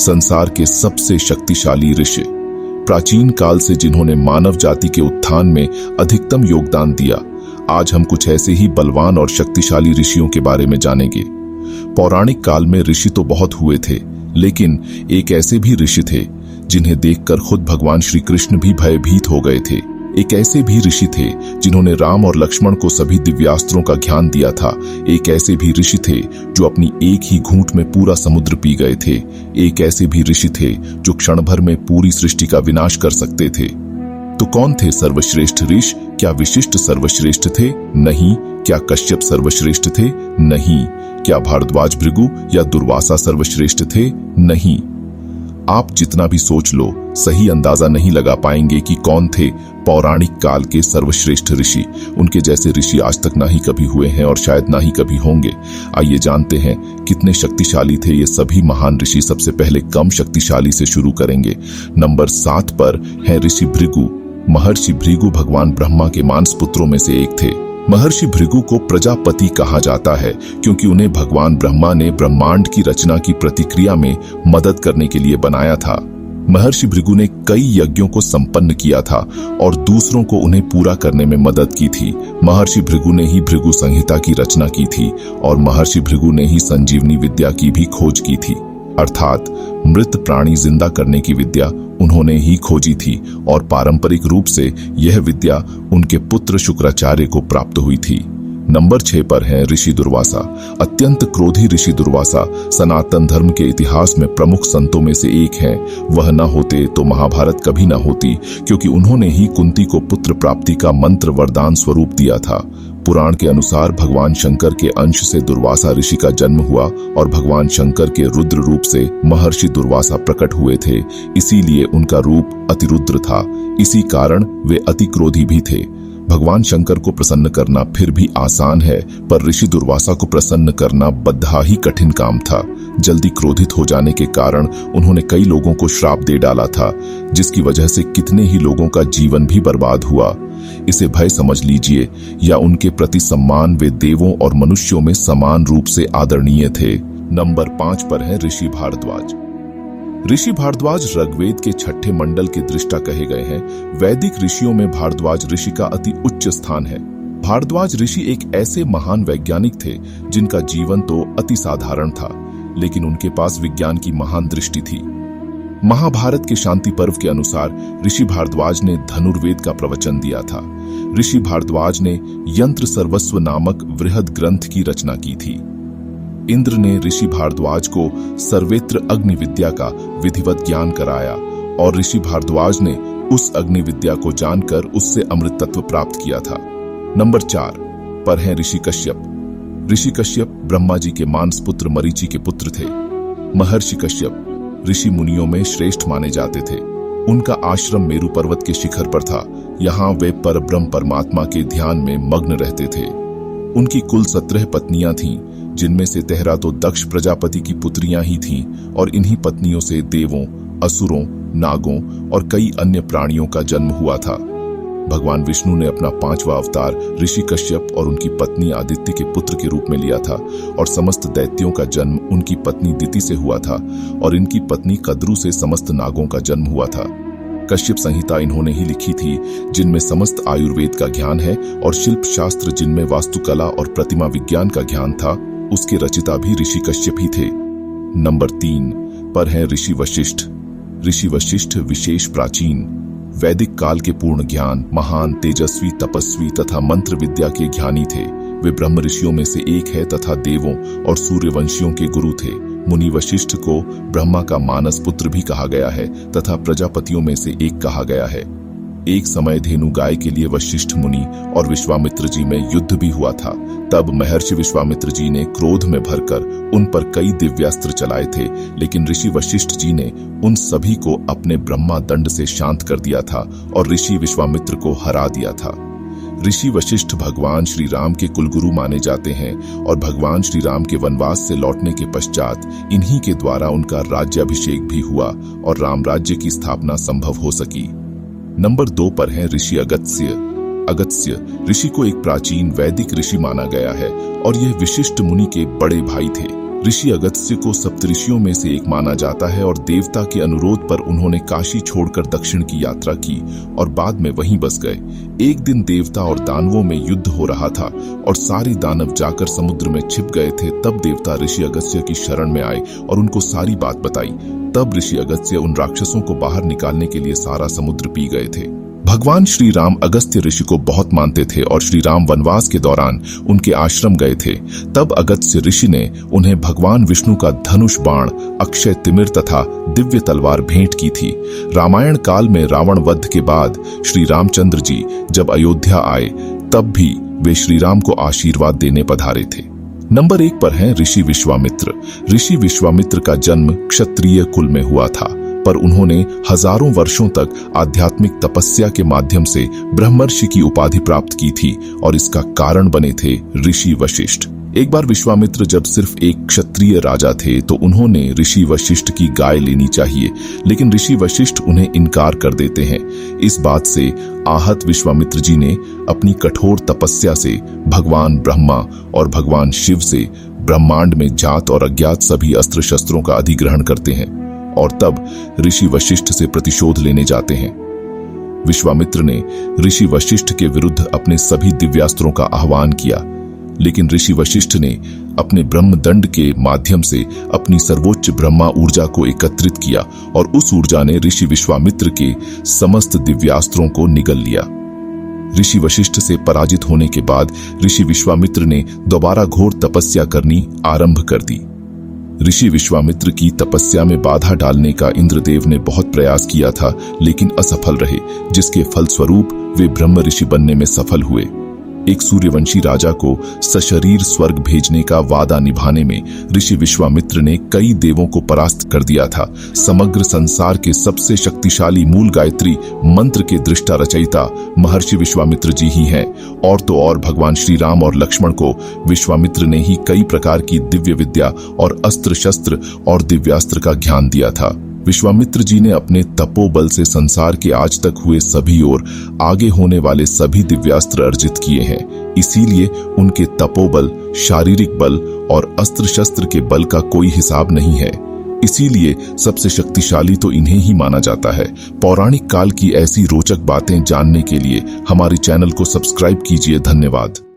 संसार के सबसे शक्तिशाली ऋषि, प्राचीन काल से जिन्होंने मानव जाति के उत्थान में अधिकतम योगदान दिया। आज हम कुछ ऐसे ही बलवान और शक्तिशाली ऋषियों के बारे में जानेंगे। पौराणिक काल में ऋषि तो बहुत हुए थे, लेकिन एक ऐसे भी ऋषि थे जिन्हें देखकर खुद भगवान श्री कृष्ण भी भयभीत हो गए थे। एक ऐसे भी ऋषि थे जिन्होंने राम और लक्ष्मण को सभी दिव्यास्त्रों का ज्ञान दिया था। एक ऐसे भी ऋषि थे जो अपनी एक ही घूंट में पूरा समुद्र पी गए थे। एक ऐसे भी ऋषि थे जो क्षण भर में पूरी सृष्टि का विनाश कर सकते थे। तो कौन थे सर्वश्रेष्ठ ऋषि? क्या वशिष्ठ सर्वश्रेष्ठ थे? नहीं। क्या कश्यप सर्वश्रेष्ठ थे? नहीं। क्या भारद्वाज, भृगु या दुर्वासा सर्वश्रेष्ठ थे? नहीं। आप जितना भी सोच लो, सही अंदाजा नहीं लगा पाएंगे कि कौन थे पौराणिक काल के सर्वश्रेष्ठ ऋषि। उनके जैसे ऋषि आज तक ना ही कभी हुए हैं और शायद ना ही कभी होंगे। आइए जानते हैं कितने शक्तिशाली थे ये सभी महान ऋषि। सबसे पहले कम शक्तिशाली से शुरू करेंगे। नंबर 7 पर है ऋषि भृगु। महर्षि भृगु भगवान ब्रह्मा के मानस पुत्रों में से एक थे। महर्षि भृगु को प्रजापति कहा जाता है क्योंकि उन्हें भगवान ब्रह्मा ने ब्रह्मांड की रचना की प्रतिक्रिया में मदद करने के लिए बनाया था। महर्षि भृगु ने कई यज्ञों को संपन्न किया था और दूसरों को उन्हें पूरा करने में मदद की थी। महर्षि भृगु ने ही भृगु संहिता की रचना की थी और महर्षि भृगु ने ही संजीवनी विद्या की भी खोज की थी, अर्थात मृत प्राणी जिंदा करने की विद्या उन्होंने ही खोजी थी और पारंपरिक रूप से यह विद्या उनके पुत्र शुक्राचार्य को प्राप्त हुई थी। नंबर 6 पर है ऋषि दुर्वासा। अत्यंत क्रोधी ऋषि दुर्वासा सनातन धर्म के इतिहास में प्रमुख संतों में से एक हैं। वह न होते तो महाभारत कभी न होती, क्योंकि उन्होंने ही कुंती को पुत्र प्राप्ति का मंत्र वरदान स्वरूप दिया था। पुराण के अनुसार भगवान शंकर के अंश से दुर्वासा ऋषि का जन्म हुआ और भगवान शंकर के रुद्र रूप से महर्षि दुर्वासा प्रकट हुए थे। इसीलिए उनका रूप अतिरुद्र था। इसी कारण वे अति क्रोधी भी थे। भगवान शंकर को प्रसन्न करना फिर भी आसान है, पर ऋषि दुर्वासा को प्रसन्न करना बद्धा ही कठिन काम था। जल्दी क्रोधित हो जाने के कारण उन्होंने कई लोगों को श्राप दे डाला था, जिसकी वजह से कितने ही लोगों का जीवन भी बर्बाद हुआ। इसे भय समझ लीजिए या उनके प्रति सम्मान। वे देवों और मनुष्यों में समान रूप से आदरणीय थे। नंबर 5 पर है ऋषि भारद्वाज। ऋषि भारद्वाज ऋग्वेद के 6ठे मंडल के दृष्टा कहे गए हैं। वैदिक ऋषियों में भारद्वाज ऋषि का अति उच्च स्थान है। भारद्वाज ऋषि एक ऐसे महान वैज्ञानिक थे जिनका जीवन तो अति साधारण था, लेकिन उनके पास विज्ञान की महान दृष्टि थी। महाभारत के शांति पर्व के अनुसार ऋषि भारद्वाज ने धनुर्वेद का प्रवचन दिया था। ऋषि भारद्वाज ने यंत्र सर्वस्व नामक वृहद ग्रंथ की रचना की थी। इंद्र ने ऋषि भारद्वाज को सर्वेत्र अग्नि विद्या का विधिवत ज्ञान कराया और ऋषि भारद्वाज ने उस अग्नि विद्या को जानकर उससे अमृत तत्व प्राप्त किया था। नंबर 4 पर है ऋषि कश्यप। ऋषि कश्यप ब्रह्मा जी के मानस पुत्र मरीचि के पुत्र थे। महर्षि कश्यप ऋषि मुनियों में श्रेष्ठ माने जाते थे। उनका आश्रम मेरु पर्वत के शिखर पर था। यहाँ वे परब्रह्म परमात्मा के ध्यान में मग्न रहते थे। उनकी कुल 17 पत्नियां थीं, जिनमें से 13 तो दक्ष प्रजापति की पुत्रियां ही थीं और इन्हीं पत्नियों से देवों, असुरों, नागों और कई अन्य प्राणियों का जन्म हुआ था। भगवान विष्णु ने अपना 5वां अवतार ऋषि कश्यप और उनकी पत्नी आदित्य के पुत्र के रूप में लिया था और समस्त दैत्यों का जन्म उनकी पत्नी दिति से हुआ था और इनकी पत्नी कद्रु से समस्त नागों का जन्म हुआ था। कश्यप संहिता इन्होंने ही लिखी थी, जिनमें समस्त आयुर्वेद का ज्ञान है, और शिल्प शास्त्र जिनमें वास्तुकला और प्रतिमा विज्ञान का ज्ञान था, उसके रचिता भी ऋषि कश्यप ही थे। नंबर 3 पर है ऋषि वशिष्ठ। ऋषि वशिष्ठ विशेष प्राचीन वैदिक काल के पूर्ण ज्ञान, महान, तेजस्वी, तपस्वी तथा मंत्र विद्या के ज्ञानी थे। वे ब्रह्म ऋषियों में से एक है तथा देवों और सूर्यवंशियों के गुरु थे। मुनि वशिष्ठ को ब्रह्मा का मानस पुत्र भी कहा गया है तथा प्रजापतियों में से एक कहा गया है। एक समय धेनु गाय के लिए वशिष्ठ मुनि और विश्वामित्र जी में युद्ध भी हुआ था। तब महर्षि विश्वामित्र जी ने क्रोध में भरकर उन पर कई दिव्यास्त्र चलाए थे, लेकिन ऋषि वशिष्ठ जी ने उन सभी को अपने ब्रह्मा दंड से शांत कर दिया था और ऋषि विश्वामित्र को हरा दिया था। ऋषि वशिष्ठ भगवान श्री राम के कुलगुरु माने जाते हैं और भगवान श्री राम के वनवास से लौटने के पश्चात इन्हीं के द्वारा उनका राज्याभिषेक भी हुआ और राम राज्य की स्थापना संभव हो सकी। नंबर 2 पर है ऋषि अगस्त्य। अगस्त्य ऋषि को एक प्राचीन वैदिक ऋषि माना गया है और यह विशिष्ट मुनि के बड़े भाई थे। ऋषि अगस्त्य को सप्तऋषियों में से एक माना जाता है और देवता के अनुरोध पर उन्होंने काशी छोड़कर दक्षिण की यात्रा की और बाद में वहीं बस गए। एक दिन देवता और दानवों में युद्ध हो रहा था और सारे दानव जाकर समुद्र में छिप गए थे। तब देवता ऋषि अगस्त्य की शरण में आए और उनको सारी बात बताई। तब ऋषि अगस्त्य उन राक्षसों को बाहर निकालने के लिए सारा समुद्र पी गए थे। भगवान श्री राम अगस्त्य ऋषि को बहुत मानते थे और श्री राम वनवास के दौरान उनके आश्रम गए थे। तब अगस्त्य ऋषि ने उन्हें भगवान विष्णु का धनुष बाण, अक्षय तिमिर तथा दिव्य तलवार भेंट की थी। रामायण काल में रावण वध के बाद श्री रामचंद्र जी जब अयोध्या आए तब भी वे श्री राम को आशीर्वाद देने पधारे थे। नंबर 1 पर हैं ऋषि विश्वामित्र। ऋषि विश्वामित्र का जन्म क्षत्रिय कुल में हुआ था, पर उन्होंने हजारों वर्षों तक आध्यात्मिक तपस्या के माध्यम से ब्रह्मर्षि की उपाधि प्राप्त की थी और इसका कारण बने थे ऋषि वशिष्ठ। एक बार विश्वामित्र जब सिर्फ एक क्षत्रिय राजा थे तो उन्होंने ऋषि वशिष्ठ की गाय लेनी चाहिए, लेकिन ऋषि वशिष्ठ उन्हें इनकार कर देते हैं। इस बात से आहत विश्वामित्र जी ने अपनी कठोर तपस्या से भगवान ब्रह्मा और भगवान शिव से ब्रह्मांड में जात और अज्ञात सभी अस्त्र शस्त्रों का अधिग्रहण करते हैं और तब ऋषि वशिष्ठ से प्रतिशोध लेने जाते हैं। विश्वामित्र ने ऋषि वशिष्ठ के विरुद्ध अपने सभी दिव्यास्त्रों का आह्वान किया, लेकिन ऋषि वशिष्ठ ने अपने ब्रह्मदंड के माध्यम से अपनी सर्वोच्च ब्रह्मा ऊर्जा को एकत्रित किया और उस ऊर्जा ने ऋषि विश्वामित्र के समस्त दिव्यास्त्रों को निगल लिया। ऋषि वशिष्ठ से पराजित होने के बाद ऋषि विश्वामित्र ने दोबारा घोर तपस्या करनी आरंभ कर दी। ऋषि विश्वामित्र की तपस्या में बाधा डालने का इंद्रदेव ने बहुत प्रयास किया था, लेकिन असफल रहे, जिसके फलस्वरूप वे ब्रह्म ऋषि बनने में सफल हुए। एक सूर्यवंशी राजा को सशरीर स्वर्ग भेजने का वादा निभाने में ऋषि विश्वामित्र ने कई देवों को परास्त कर दिया था। समग्र संसार के सबसे शक्तिशाली मूल गायत्री मंत्र के दृष्टा रचयिता महर्षि विश्वामित्र जी ही हैं। और तो और भगवान श्री राम और लक्ष्मण को विश्वामित्र ने ही कई प्रकार की दिव्य विद्या और अस्त्र शस्त्र और दिव्यास्त्र का ज्ञान दिया था। विश्वामित्र जी ने अपने तपोबल से संसार के आज तक हुए सभी और आगे होने वाले सभी दिव्यास्त्र अर्जित किए हैं। इसीलिए उनके तपोबल, शारीरिक बल और अस्त्र शस्त्र के बल का कोई हिसाब नहीं है। इसीलिए सबसे शक्तिशाली तो इन्हें ही माना जाता है। पौराणिक काल की ऐसी रोचक बातें जानने के लिए हमारे चैनल को सब्सक्राइब कीजिए। धन्यवाद।